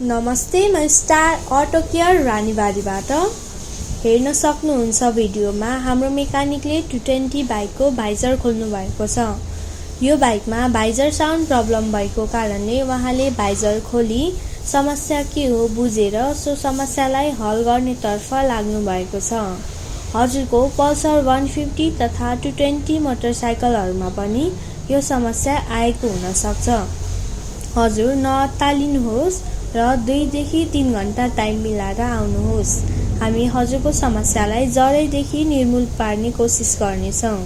नमस्ते, म star auto care रानीबारीबाट। हेर्न सक्नुहुन्छ भिडियोमा हाम्रो मेकानिकले 220 बाइकको भाइजर खोल्नु भएको छ। यो बाइकमा भाइजर साउन्ड प्रब्लम भएको कारणले उहाँले भाइजर खोली समस्या के हो बुझेर सो समस्यालाई हल गर्नेतर्फ लाग्नु भएको छ। हजुरको पल्सर 150 तथा 220 मोटरसाइकलहरूमा पनि यो समस्या आएको हुन सक्छ। हजुर नअत्तालिनुहोस् र 2 देखि 3 घण्टा टाइम मिलाएर आउनुहोस्। हामी हजुरको समस्यालाई जडैदेखि निर्मूल पार्ने कोसिस गर्नेछौँ।